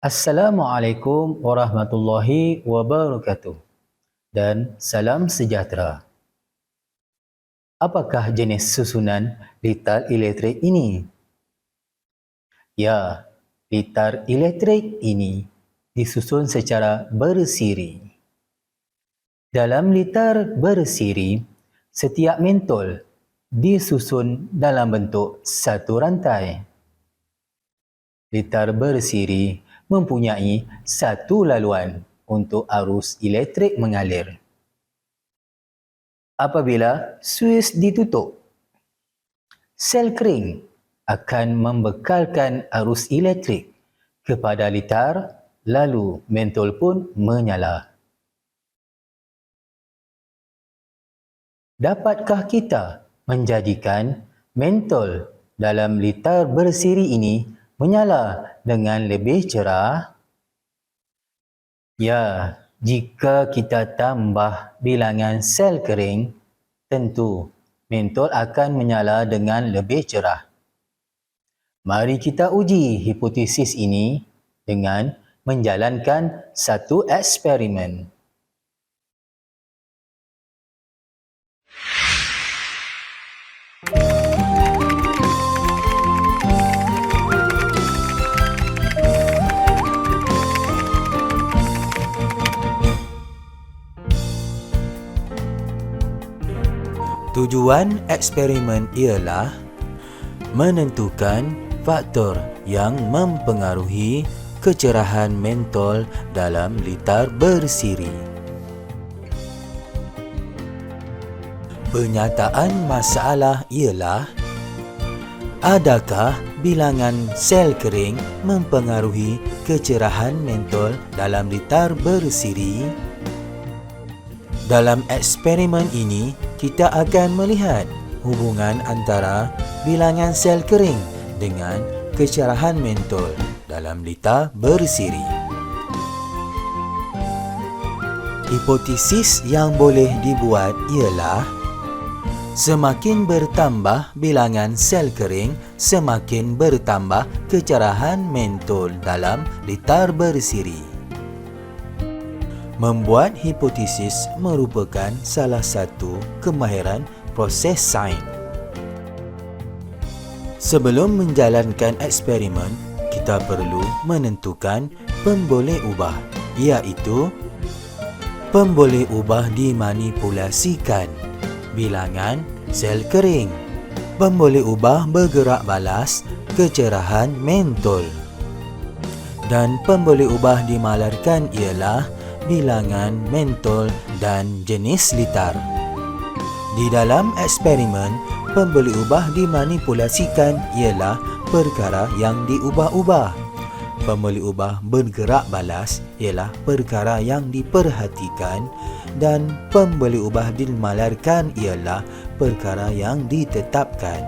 Assalamualaikum warahmatullahi wabarakatuh dan salam sejahtera. Apakah jenis susunan litar elektrik ini? Ya, litar elektrik ini disusun secara bersiri. Dalam litar bersiri, setiap mentol disusun dalam bentuk satu rantai. Litar bersiri mempunyai satu laluan untuk arus elektrik mengalir. Apabila suis ditutup, sel kering akan membekalkan arus elektrik kepada litar, lalu mentol pun menyala. Dapatkah kita menjadikan mentol dalam litar bersiri ini menyala dengan lebih cerah? Ya, jika kita tambah bilangan sel kering, tentu mentol akan menyala dengan lebih cerah. Mari kita uji hipotesis ini dengan menjalankan satu eksperimen. Tujuan eksperimen ialah menentukan faktor yang mempengaruhi kecerahan mentol dalam litar bersiri. Penyataan masalah ialah, adakah bilangan sel kering mempengaruhi kecerahan mentol dalam litar bersiri? Dalam eksperimen ini, kita akan melihat hubungan antara bilangan sel kering dengan kecerahan mentol dalam litar bersiri. Hipotesis yang boleh dibuat ialah, semakin bertambah bilangan sel kering, semakin bertambah kecerahan mentol dalam litar bersiri. Membuat hipotesis merupakan salah satu kemahiran proses sains. Sebelum menjalankan eksperimen, kita perlu menentukan pemboleh ubah, iaitu pemboleh ubah dimanipulasikan, bilangan sel kering, pemboleh ubah bergerak balas, kecerahan mentol, dan pemboleh ubah dimalarkan ialah bilangan mentol dan jenis litar. Di dalam eksperimen, pemboleh ubah dimanipulasikan ialah perkara yang diubah-ubah. Pemboleh ubah bergerak balas ialah perkara yang diperhatikan, dan pemboleh ubah dimalarkan ialah perkara yang ditetapkan.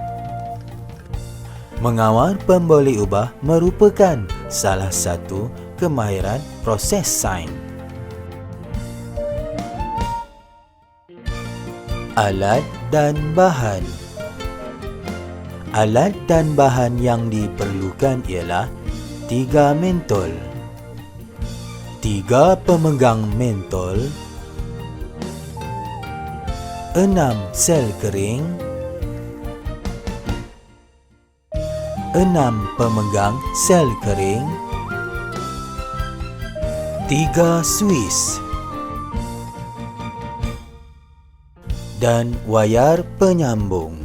Mengawal pemboleh ubah merupakan salah satu kemahiran proses sains. Alat dan bahan. Alat dan bahan yang diperlukan ialah 3 mentol, 3 pemegang mentol, 6 sel kering, 6 pemegang sel kering, 3 suis, dan wayar penyambung.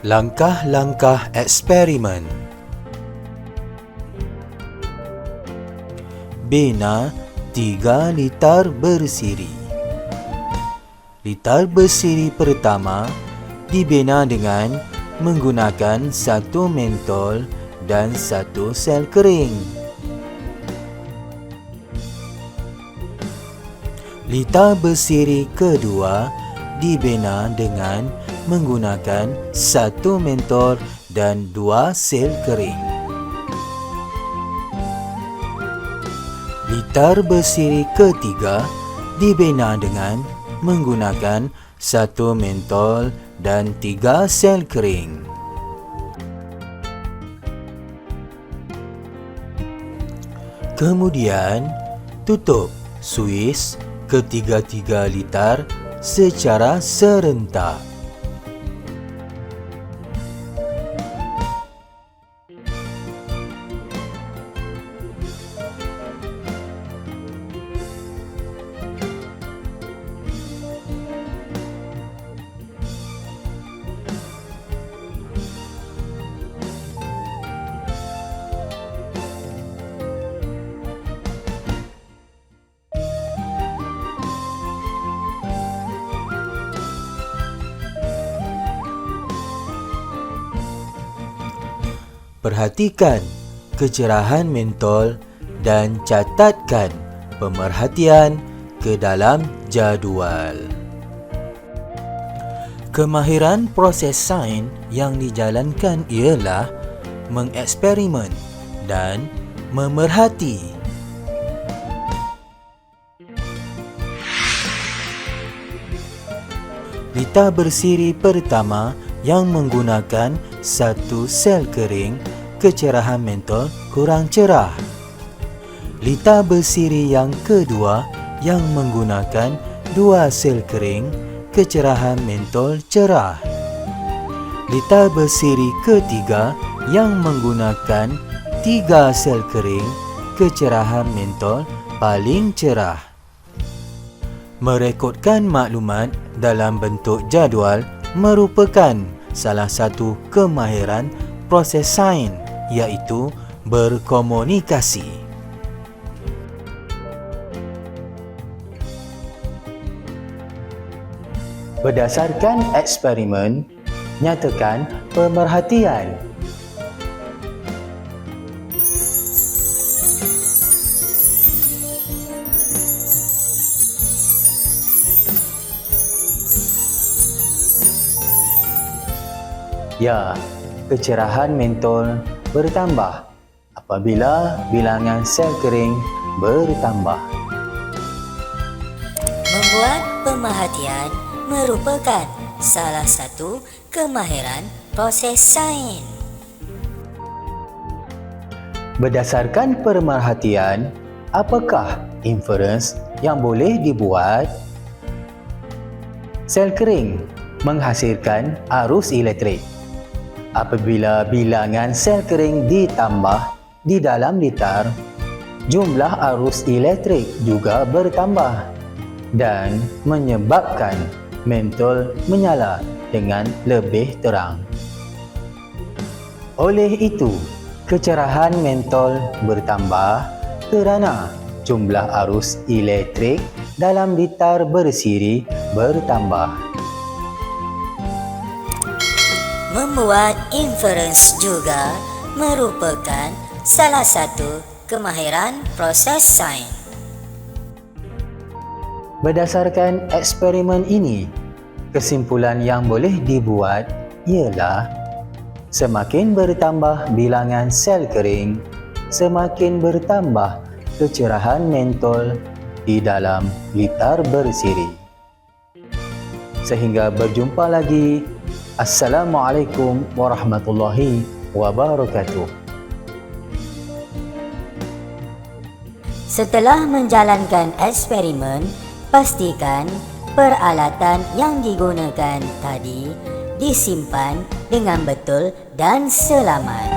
Langkah-langkah eksperimen. Bina 3 litar bersiri. Litar bersiri pertama dibina dengan menggunakan 1 mentol dan 1 sel kering. Litar bersiri kedua dibina dengan menggunakan 1 mentol dan 2 sel kering. Litar bersiri ketiga dibina dengan menggunakan 1 mentol dan 3 sel kering. Kemudian, tutup suis ketiga-tiga litar secara serentak. Perhatikan kecerahan mentol dan catatkan pemerhatian ke dalam jadual. Kemahiran proses sains yang dijalankan ialah mengeksperimen dan memerhati. Lita bersiri pertama yang menggunakan satu sel kering, kecerahan mentol kurang cerah. Lita bersiri yang kedua yang menggunakan dua sel kering, kecerahan mentol cerah. Lita bersiri ketiga yang menggunakan tiga sel kering, kecerahan mentol paling cerah. Merekodkan maklumat dalam bentuk jadual merupakan salah satu kemahiran proses sains, iaitu berkomunikasi. Berdasarkan eksperimen, nyatakan pemerhatian. Ya, kecerahan mentol bertambah apabila bilangan sel kering bertambah. Membuat pemerhatian merupakan salah satu kemahiran proses sains. Berdasarkan pemerhatian, apakah inference yang boleh dibuat? Sel kering menghasilkan arus elektrik. Apabila bilangan sel kering ditambah di dalam litar, jumlah arus elektrik juga bertambah dan menyebabkan mentol menyala dengan lebih terang. Oleh itu, kecerahan mentol bertambah kerana jumlah arus elektrik dalam litar bersiri bertambah. Membuat inference juga merupakan salah satu kemahiran proses sains. Berdasarkan eksperimen ini, kesimpulan yang boleh dibuat ialah semakin bertambah bilangan sel kering, semakin bertambah kecerahan mentol di dalam litar bersiri. Sehingga berjumpa lagi. Assalamualaikum warahmatullahi wabarakatuh. Setelah menjalankan eksperimen, pastikan peralatan yang digunakan tadi disimpan dengan betul dan selamat.